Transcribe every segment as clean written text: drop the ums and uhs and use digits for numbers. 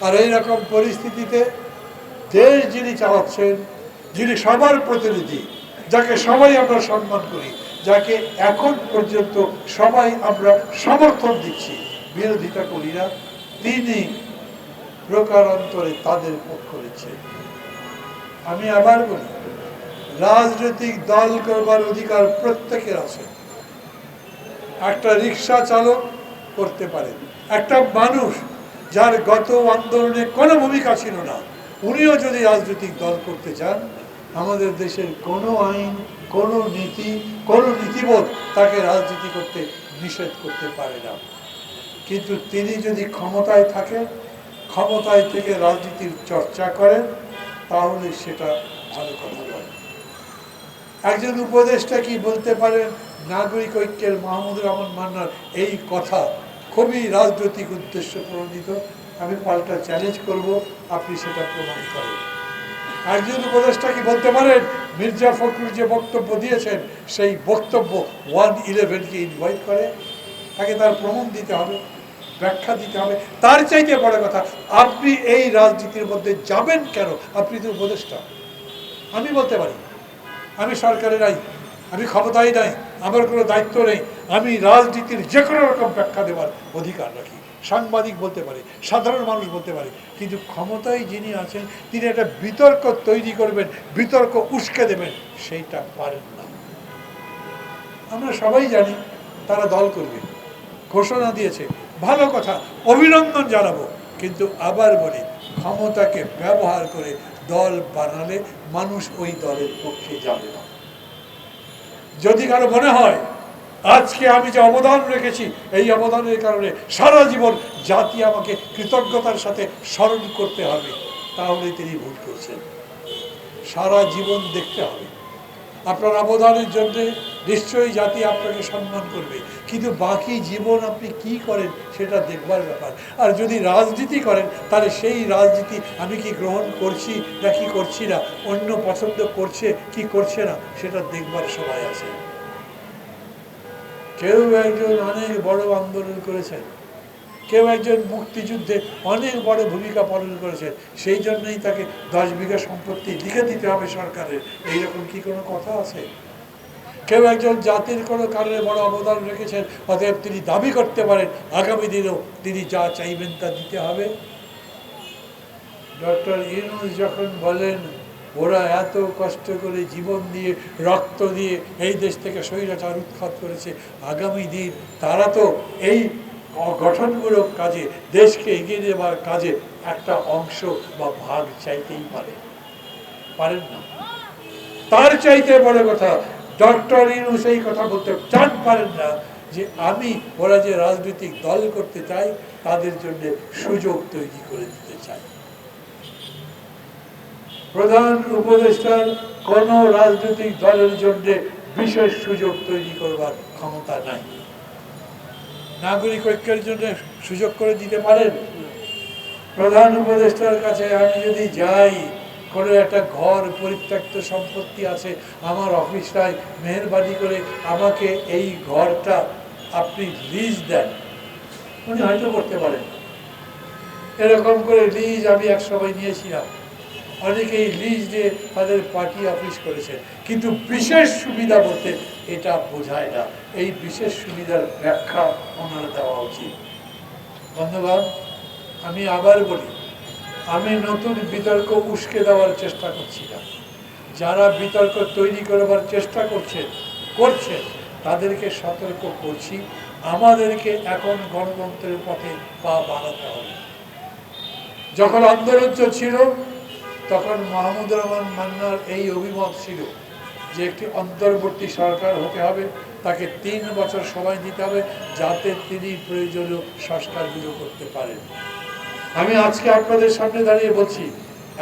আর এইরকম পরিস্থিতিতে দেশ যিনি চালাচ্ছেন, যিনি সবার প্রতিনিধি, যাকে সবাই আমরা সম্মান করি, যাকে এখন পর্যন্ত সবাই আমরা সমর্থন দিচ্ছি, বিরোধিতা করি না, তিনি প্রকারান্তরে তাদের পক্ষ নিচ্ছেন। আমি আবার বলি, রাজনৈতিক দল করবার অধিকার প্রত্যেকের আছে। একটা রিক্সা চালক করতে পারে, একটা মানুষ যার গত আন্দোলনে কোনো ভূমিকা ছিল না, উনিও যদি রাজনৈতিক দল করতে চান, আমাদের দেশের কোনো আইন, কোনো নীতি, কোনো নীতিবোধ তাকে রাজনীতি করতে নিষেধ করতে পারে না। কিন্তু তিনি যদি ক্ষমতায় থাকেন, ক্ষমতায় থেকে রাজনীতির চর্চা করেন, তাহলে সেটা ভালো কথা নয়। একজন উপদেষ্টা কি বলতে পারেন নাগরিক ঐক্যের মাহমুদুর রহমান মান্নার এই কথা খুবই রাজনৈতিক উদ্দেশ্য প্রণোদিত? আমি পাল্টা চ্যালেঞ্জ করব, আপনি সেটা প্রমাণ করেন। একজন উপদেষ্টা কি বলতে পারেন মির্জা ফখরুল যে বক্তব্য দিয়েছেন সেই বক্তব্য 111-কে ইনভাইট করে? তাকে তার প্রমাণ দিতে হবে, ব্যাখ্যা দিতে হবে। তার চাইতে বড় কথা, আপনি এই রাজনীতির মধ্যে যাবেন কেন? আপনি তো উপদেষ্টা। আমি বলতে পারি আমি সরকারে নাই, আমি ক্ষমতায় নাই, আমার কোনো দায়িত্ব নেই, আমি রাজনীতির যে কোনো রকম ব্যাখ্যা দেওয়ার অধিকার রাখি। সাংবাদিক বলতে পারে, সাধারণ মানুষ বলতে পারে, কিন্তু ক্ষমতায় যিনি আছেন তিনি একটা বিতর্ক তৈরি করবেন, বিতর্ক উস্কে দেবেন, সেইটা পারেন না। আমরা সবাই জানি তারা দল করবে, ঘোষণা দিয়েছে, ভালো কথা, অভিনন্দন জানাবো। কিন্তু আবার বলি, ক্ষমতাকে ব্যবহার করে দল বানালে মানুষ ওই দলের পক্ষে যাবে না। যদি কারো মনে হয় আজকে আমি যে অবদান রেখেছি, এই অবদানের কারণে সারা জীবন জাতি আমাকে কৃতজ্ঞতার সাথে স্মরণ করতে হবে, তাহলে তিনি ভুল করছেন। সারা জীবন দেখতে হবে আপনার অবদানের জন্য, নিশ্চয়ই জাতি আপনাকে সম্মান করবে, কিন্তু বাকি জীবন আপনি কি করেন সেটা দেখবার ব্যাপার। আর যদি রাজনীতি করেন, তাহলে সেই রাজনীতি আমি কি গ্রহণ করছি না কি করছি না, অন্য পছন্দ করছে কি করছে না, সেটা দেখবার সময় আছে। কেউ একজন অনেক বড় আন্দোলন করেছেন, কেউ একজন মুক্তিযুদ্ধে অনেক বড় ভূমিকা পালন করেছেন, সেই জন্যই তাকে 10 বিঘা সম্পত্তি লিখে দিতে হবে সরকারের, এইরকম কি কোনো কথা আছে? কেউ একজন জাতির কোনো কারণে বড় অবদান রেখেছেন, অতএব তিনি দাবি করতে পারেন আগামী দিনেও তিনি যা চাইবেন তা দিতে হবে। ডক্টর ইউনূস যখন বলেন ওরা এত কষ্ট করে জীবন দিয়ে, রক্ত দিয়ে এই দেশ থেকে স্বৈরাচার উৎখাত করেছে, আগামী দিন তারা তো এই গঠনমূলক কাজে, দেশকে এগিয়ে নেবার কাজে একটা অংশ বা ভাগ চাইতেই পারেন না। তার চাইতে বড় কথা, ডক্টর ইউনূস এই কথা বলতে চান পারেন না যে আমি ওরা যে রাজনৈতিক দল করতে চাই তাদের জন্য সুযোগ তৈরি করে দিতে চাই। প্রধান উপদেষ্টার কোন রাজনৈতিক দলের জন্য বিশেষ সুযোগ তৈরি করবার ক্ষমতা নাই। নাগরিক ঐক্যের জন্য সুযোগ করে দিতে পারেন? প্রধান উপদেষ্টার কাছে আমি যদি যাই, কোনো একটা ঘর পরিত্যক্ত সম্পত্তি আছে, আমার অফিসটায় মেহরবানি করে আমাকে এই ঘরটা আপনি লিজ দেন, উনি হয়তো করতে পারেন। এরকম করে লিজ আমি এক সময় নিয়েছিলাম, অনেকেই লিজ দিয়ে তাদের পার্টি অফিস করেছে, কিন্তু বিশেষ সুবিধা বলতে এটা বোঝায় না। এই বিশেষ সুবিধার ব্যাখ্যা ওনার দেওয়া উচিত। ধন্যবাদ। আমি আবার বলি, আমি নতুন বিতর্ক উস্কে দেওয়ার চেষ্টা করছি না। যারা বিতর্ক তৈরি করবার চেষ্টা করছেন তাদেরকে সতর্ক করছি, আমাদেরকে এখন গণতন্ত্রের পথে পা বাড়াতে হবে। যখন আন্দোলন চলছিল তখন মাহমুদুর রহমান মান্নার এই অভিমত ছিল যে একটি অন্তর্বর্তী সরকার হতে হবে, তাকে 3 বছর সময় দিতে হবে যাতে তিনি প্রয়োজনীয় সংস্কারগুলো করতে পারেন। আমি আজকে আপনাদের সামনে দাঁড়িয়ে বলছি,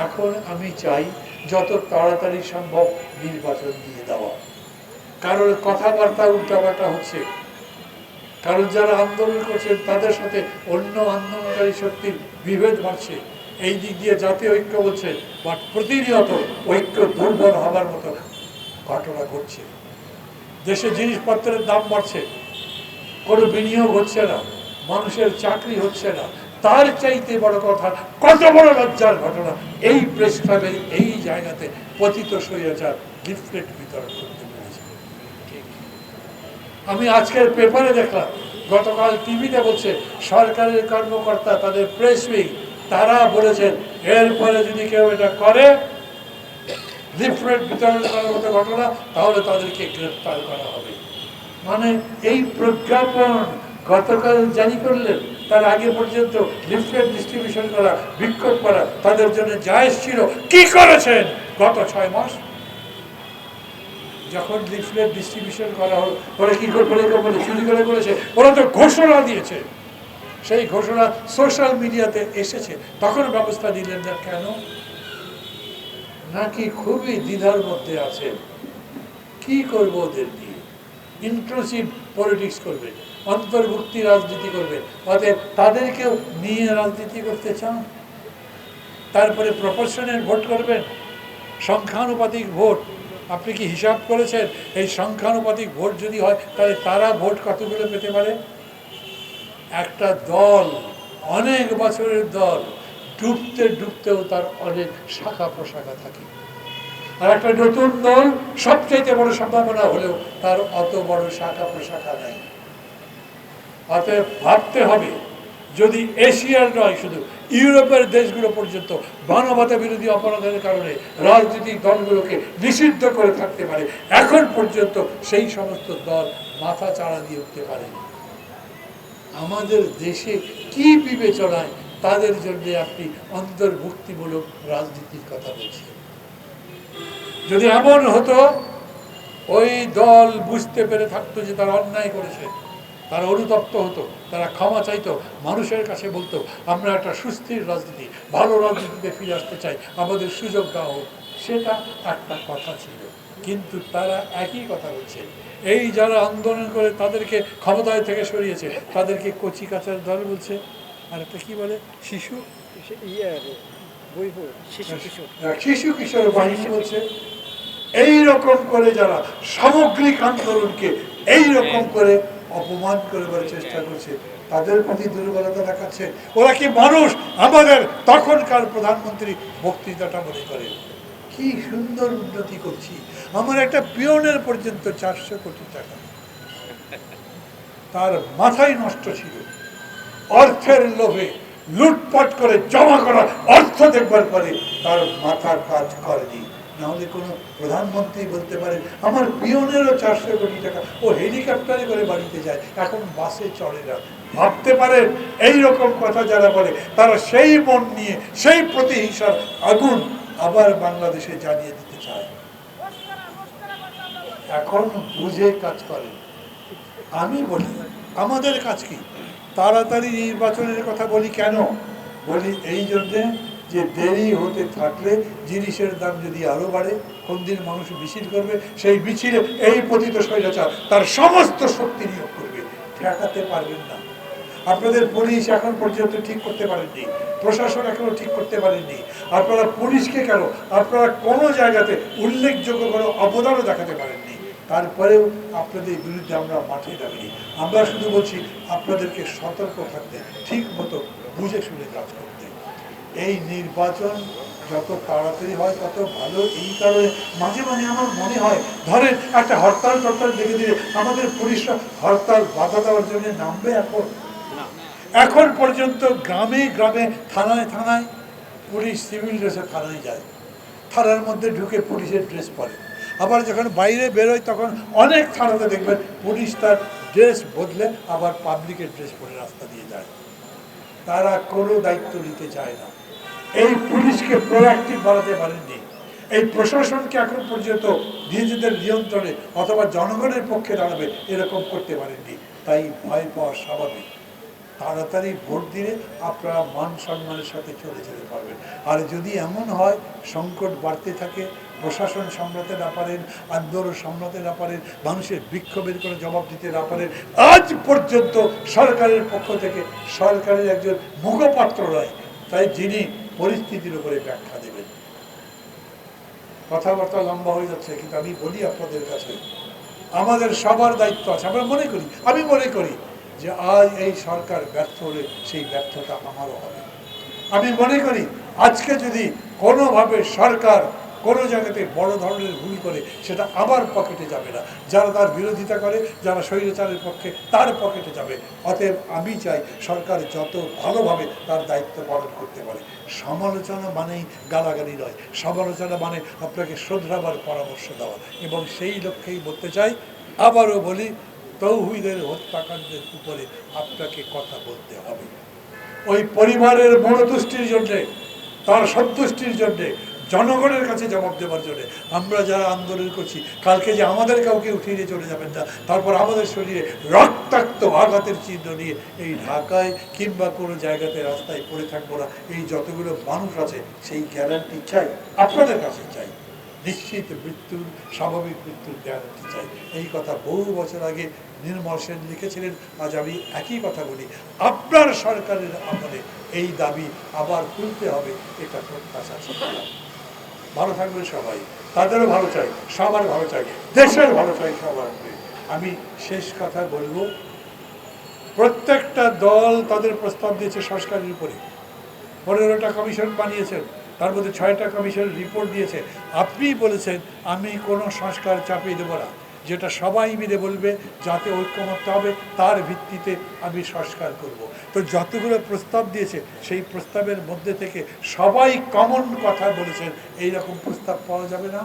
এখন আমি চাই যত তাড়াতাড়ি সম্ভব নির্বাচন দিয়ে দেওয়া। কারণ কথাবার্তা উল্টাপাল্টা হচ্ছে, কারণ যারা আন্দোলন করছেন তাদের সাথে অন্য আন্দোলনকারী শক্তির বিভেদ বাড়ছে। এই দিক দিয়ে জাতীয় ঐক্য বলছে, বাট প্রতিনিয়ত ঐক্য দুর্বল হবার মতো ঘটনা ঘটছে। দেশে জিনিসপত্রের দাম বাড়ছে, কোনো বিনিয়োগ হচ্ছে না, মানুষের চাকরি হচ্ছে না, তার চাইতে বড় কথা, কত বড় লজ্জার ঘটনা, এই প্রেস ক্লাবের এই জায়গাতে পতিত স্বৈরাচার লিফলেট বিতরণ করতে পেরেছে। আমি আজকের পেপারে দেখলাম, গতকাল টিভিতে বলছে সরকারের কর্মকর্তা, তাদের প্রেস উইং, তারা বলেছেন এরপরে যদি কেউ এটা করে, লিফলেট বিতরণ করার মতো ঘটনা, তাহলে তাদেরকে গ্রেফতার করা হবে। মানে এই প্রজ্ঞাপন গতকাল জারি করলেন, তার আগে পর্যন্ত লিফলেট ডিস্ট্রিবিউশন করা, বিক্ষোভ করা তাদের জন্য জায়েজ ছিল। কি করেছেন গত 6 মাস? যখন লিফলেট ডিস্ট্রিবিউশন করা হলো, ওরা কি করে চুরি করে করেছে? ওরা তো ঘোষণা দিয়েছে, সেই ঘোষণা সোশ্যাল মিডিয়াতে এসেছে, তখন ব্যবস্থা নিলেন না কেন? নাকি খুবই দ্বিধার মধ্যে আছে, কি করবো ওদের নিয়ে? ইনক্লুসিভ পলিটিক্স করবে, অন্তর্ভুক্তি রাজনীতি করবে, অতএব তাদেরকেও নিয়ে রাজনীতি করতে চান। তারপরে প্রপোর্শনের ভোট করবেন, সংখ্যানুপাতিক ভোট। আপনি কি হিসাব করেছেন এই সংখ্যানুপাতিক ভোট যদি হয় তাহলে তারা ভোট কতগুলো পেতে পারে? একটা দল, অনেক বছরের দল, ডুবতে ডুবতেও তার অনেক শাখা প্রশাখা থাকে। আর একটা নতুন দল সবচেয়ে বড় সম্ভাবনা হলেও তার অত বড় শাখা প্রশাখা নাই। অতএব ভাবতে হবে, যদি এশিয়ার নয় শুধু ইউরোপের দেশগুলো পর্যন্ত মানবতা বিরোধী অপরাধের কারণে রাজনৈতিক দলগুলোকে নিষিদ্ধ করে থাকতে পারে, এখন পর্যন্ত সেই সমস্ত দল মাথা চাড়া দিয়ে উঠতে পারেনি। আমাদের দেশে কি বিবেচনায় তাদের জন্য আপনি অন্তর্ভুক্তিমূলক রাজনীতির কথা বলছেন? যদি এমন হতো, ওই দল বুঝতে পেরে থাকতো যে তারা অন্যায় করেছে, তারা অনুতপ্ত হতো, তারা ক্ষমা চাইতো, মানুষের কাছে বলতো আমরা একটা সুস্থির রাজনীতি, ভালো রাজনীতিতে ফিরে আসতে চাই, আমাদের সুযোগ দেওয়া হোক, সেটা একটা কথা ছিল। কিন্তু তারা একই কথা বলছে। এই যারা আন্দোলন করে তাদেরকে ক্ষমতায় থেকে সরিয়েছে, তাদেরকে কচি কাচার দল বলছে, আর একটা কি বলে, শিশু কিশোর বাহিনী বলছে। এইরকম করে যারা সামগ্রিক আন্দোলনকে এইরকম করে অপমান করবার চেষ্টা করছে, তাদের প্রতি দুর্বলতা দেখাচ্ছে। ওরা কি মানুষ? আমাদের তখনকার প্রধানমন্ত্রী বক্তৃতাটা মনে করে কি সুন্দর উন্নতি করছি, আমার একটা পিয়নের পর্যন্ত 400 কোটি টাকা। তার মাথায় নষ্ট ছিল, অর্থের লোভে লুটপাট করে জমা করা অর্থ দেখবার পরে তার মাথার কাজ করেনি। নাহলে কোনো প্রধানমন্ত্রী বলতে পারে আমার পিয়নেরও 400 কোটি টাকা, ও হেলিকপ্টারে করে বাড়িতে যায়, এখন বাসে চলে না। ভাবতে পারেন এইরকম কথা যারা বলে, তারা সেই মন নিয়ে সেই প্রতিহিংসার আগুন আবার বাংলাদেশে জ্বালিয়ে দিতে চায়। এখন বুঝে কাজ করে। আমি বলি আমাদের কাজ কি? তাড়াতাড়ি নির্বাচনের কথা বলি কেন? বলি এই জন্যে যে দেরি হতে থাকলে জিনিসের দাম যদি আরো বাড়ে, কোন দিন মানুষ মিছিল করবে, সেই মিছিলে এই পতিত স্বৈরাচার তার সমস্ত শক্তি নিয়োগ করবে, ঠেকাতে পারবেন না। আপনাদের পুলিশ এখন পর্যন্ত ঠিক করতে পারেননি, প্রশাসন এখনো ঠিক করতে পারেননি। আপনারা পুলিশকে কেন, আপনারা কোনো জায়গাতে উল্লেখযোগ্য কোনো অবদানও দেখাতে পারেননি। তারপরেও আপনাদের বিরুদ্ধে আমরা মাঠে নামিনি। আমরা শুধু বলছি আপনাদেরকে সতর্ক থাকতে, ঠিক মতো বুঝে শুনে কাজ করতে। এই নির্বাচন যত তাড়াতাড়ি হয় তত ভালো। এই কারণে মাঝে মাঝে আমার মনে হয়, ধরেন একটা হরতাল টরতাল দেখে দিলে আমাদের পুলিশরা হরতাল বাধা দেওয়ার জন্য নামবে। এখন পর্যন্ত গ্রামে গ্রামে থানায় থানায় পুলিশ সিভিল ড্রেসে থানায় যায়, থানার মধ্যে ঢুকে পুলিশের ড্রেস পরে। আবার যখন বাইরে বেরোয় তখন অনেক থানাতে দেখবেন পুলিশ তার ড্রেস বদলে আবার পাবলিকের ড্রেস পরে রাস্তা দিয়ে যায়। তারা কোনো দায়িত্ব নিতে চায় না। এই পুলিশকে প্রোঅ্যাক্টিভ বানাতে পারেননি। এই প্রশাসনকে এখন পর্যন্ত নিজেদের নিয়ন্ত্রণে অথবা জনগণের পক্ষে দাঁড়াবে এরকম করতে পারেননি। তাই ভয় পাওয়া স্বাভাবিক। তাড়াতাড়ি ভোট দিলে আপনারা মান সম্মানের সাথে চলে যেতে পারবেন। আর যদি এমন হয় সংকট বাড়তে থাকে, প্রশাসন সামলাতে না পারেন, আন্দোলন সামলাতে না পারেন, মানুষের বিক্ষোভের কোনো জবাব দিতে না পারেন, আজ পর্যন্ত সরকারের পক্ষ থেকে সরকারের একজন মুখপাত্র নয়, তাই যিনি পরিস্থিতির উপরে ব্যাখ্যা দেবেন। কথাবার্তা লম্বা হয়ে যাচ্ছে, কিন্তু আমি বলি আপনাদের কাছে আমাদের সবার দায়িত্ব আছে। আমরা মনে করি, আমি মনে করি যে আজ এই সরকার ব্যর্থ হলে সেই ব্যর্থতা আমারও হবে। আমি মনে করি আজকে যদি কোনোভাবে সরকার কোনো জায়গাতে বড় ধরনের ভুল করে সেটা আবার পকেটে যাবে না, যারা তার বিরোধিতা করে, যারা স্বৈরাচারের পক্ষে তার পকেটে যাবে। অতএব আমি চাই সরকার যত ভালোভাবে তার দায়িত্ব পালন করতে পারে। সমালোচনা মানেই গালাগালি নয়, সমালোচনা মানে আপনাকে শোধরাবার পরামর্শ দেওয়া, এবং সেই লক্ষ্যেই বলতে চাই, আবারও বলি, তৌহিদের হত্যাকাণ্ডের উপরে আপনাকে কথা বলতে হবে। ওই পরিবারের মনোতুষ্টির জন্যে, তার সন্তুষ্টির জন্যে, জনগণের কাছে জবাব দেওয়ার জন্য আমরা যারা আন্দোলন করছি, কালকে যে আমাদের কাউকে উঠিয়ে নিয়ে চলে যাবেন না, তারপর আমাদের শরীরে রক্তাক্ত আঘাতের চিহ্ন নিয়ে এই ঢাকায় কিংবা কোনো জায়গাতে রাস্তায় পড়ে থাকবো না, এই যতগুলো মানুষ আছে সেই গ্যারান্টি চাই, আপনাদের কাছে চাই। নিশ্চিত মৃত্যুর, স্বাভাবিক মৃত্যুর গ্যারান্টি চাই। এই কথা বহু বছর আগে নির্মল সেন লিখেছিলেন। আজ আমি একই কথা বলি, আপনার সরকারের আমলে এই দাবি আবার তুলতে হবে, এটা প্রত্যাশা ছিল। ভালো থাকবে সবাই, তাদেরও ভালো চাই, সবার ভালো চাই, দেশের ভালো চাই সবার। আমি শেষ কথা বলবো, প্রত্যেকটা দল তাদের প্রস্তাব দিয়েছে সংস্কারের উপরে। 15টা কমিশন বানিয়েছেন, তার মধ্যে 6টা কমিশনের রিপোর্ট দিয়েছে। আপনি বলেছেন আমি কোনো সংস্কার চাপিয়ে দেবো না, যেটা সবাই মিলে বলবে যাতে ঐক্যমত্য হবে তার ভিত্তিতে আমি সংস্কার করব। তো যতগুলো প্রস্তাব দিয়েছে সেই প্রস্তাবের মধ্যে থেকে সবাই কমন কথা বলেছেন, এইরকম প্রস্তাব পাওয়া যাবে না।